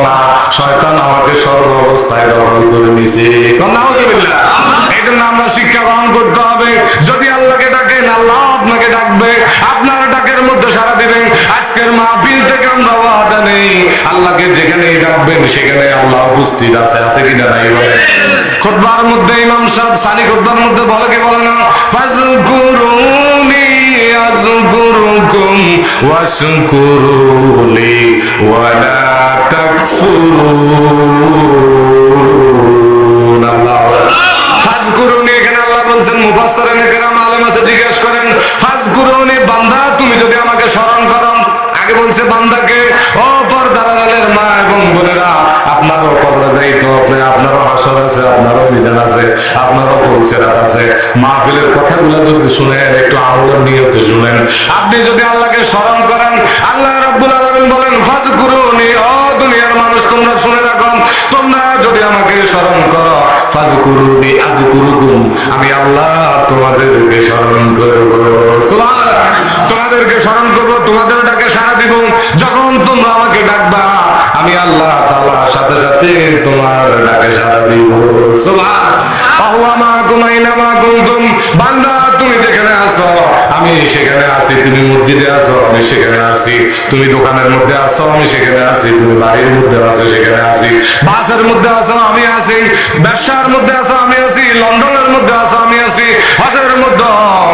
না, শয়তান আমাকে সর্ব অবস্থায় দখল করে নিছে। নাউজুবিল্লাহ। এই জন্য আমরা শিক্ষা গ্রহণ করতে হবে। যদি আল্লাহকে ডাকেন, আল্লাহ আপনাকে ডাকবে, আপনার ডাকের মধ্যে সাড়া দিবেন। আজকের মাহফিল থেকে আমরা ওয়াদা নেই, আল্লাহকে যেখানেই ডাকবেন সেখানে আল্লাহ উপস্থিত আছে। আছে কিনা নাই বলে? খুতবার মধ্যে ইমাম সাহেব সানি খুতবার মধ্যে বলে কি বলে না? ফাজকুরুনি আযকুরুকুম ওয়াশকুরুলি ওয়ালা তাকফুরুন। আল্লাহ ফাজকুরুনি, এখানে আল্লাহ বলছেন, মুফাসসিরিনে কেরাম আলেম আছে জিজ্ঞেস করেন, ফাজকুরুনি বান্দা তুমি যদি আমাকে স্মরণ করো। আগে বলছে বান্দাকে, ও পর্দার আড়ালের মা এবং বোনেরা, আপনারও কবরে যাইতে হবে, আপনারও হাসর আছে, আপনারও মিজান আছে, আপনারও পৌঁছেরাত আছে। মাহফিলের কথাগুলো যদি শুনেন, একটু আমলের নিয়তে শুনেন। আপনি যদি আল্লাহকে স্মরণ করেন, আল্লাহ রাব্বুল আলামিন বলেন ফাজকুরুনি, ও দুনিয়ার মানুষ তোমরা শুনে রাখো, তোমরা যদি আমাকে স্মরণ করো, ফাজকুরুনি আযকুরুকুম, আমি আল্লাহ তোমাদেরকে স্মরণ করব। সুবহানাল্লাহ। তোমাদেরকে স্মরণ করব, তোমাদের ডাকে সাড়া দিব। যখন তোমরা আমাকে ডাকবা, আমি আল্লাহ তাআলার সাথে সাথে তোমার ডাকে সাড়া দিব। সুবহানাল্লাহ। ওয়া মাকুম আইনামা কুনতুম, বান্দা তুমি যেখানে আছো আমি সেখানে আছি। তুমি মসজিদে আছো আমি সেখানে আছি। তুমি দোকানের মধ্যে আছো আমি সেখানে আছি। তুমি বাড়ির মধ্যে আছো সেখানে আছি। বাসের মধ্যে আছো আমি আছি। ব্যবসার মধ্যে আছো আমি আছি। লন্ডনের মধ্যে আছো আমি আছি। হজের মধ্যে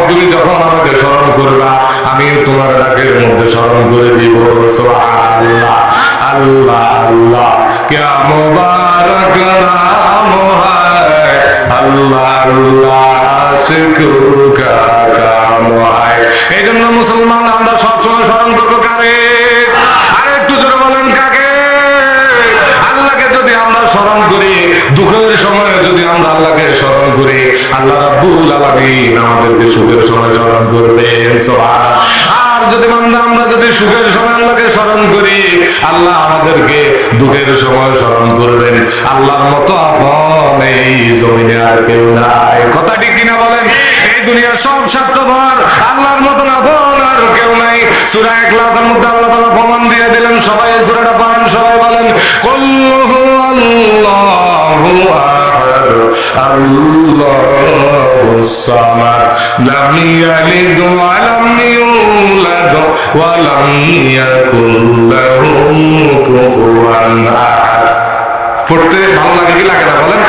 তুমি যখন আমাকে স্মরণ করবা, আমি তোমার ডাকের মধ্যে স্মরণ করে দিব। সুবহানাল্লাহ। আল্লাহ আল্লাহ क्या मुबारक नाम है, अल्लाह अल्लाह शुक्र का काम है। এই জন্য মুসলমান আমরা সবসময় স্মরণ করবো কারে? আরে একটু জোরে বলেন কাকে? আল্লাহকে যদি আমরা স্মরণ করি, দুঃখের সময়ে যদি আমরা আল্লাহকে স্মরণ করি, আল্লাহ রাব্বুল আলামিন আমাদেরকে সুখের সময় স্মরণ করবেন। সুবহানাল্লাহ। আর যদি বান্দা আমরা যদি সুখের সময় আল্লাহকে স্মরণ করি, আল্লাহ আমাদেরকে দুঃখের সময় স্মরণ করবেন। আল্লাহর মতো আপন এই জমিনে আর কেউ নাই। কথা ঠিক কিনা বলেন? এই দুনিয়ার সব স্বার্থপর, আল্লাহর মতো আপন আর কেউ নাই। সূরা ইখলাসের মধ্যে আল্লাহ তাআলা প্রমাণ দিয়ে দিলেন। সবাই সূরাটা পড়েন, সবাই বলেন কুল হুয়াল্লাহু আহাদ আল্লাহুস সামাদ লাম ইয়ালিদ ওয়া লাম ইউলাদ ওয়া লাম ইয়াকুল লাহু কুফুয়ান আহাদ। পড়তে ভালো লাগে কি লাগে না বলেন?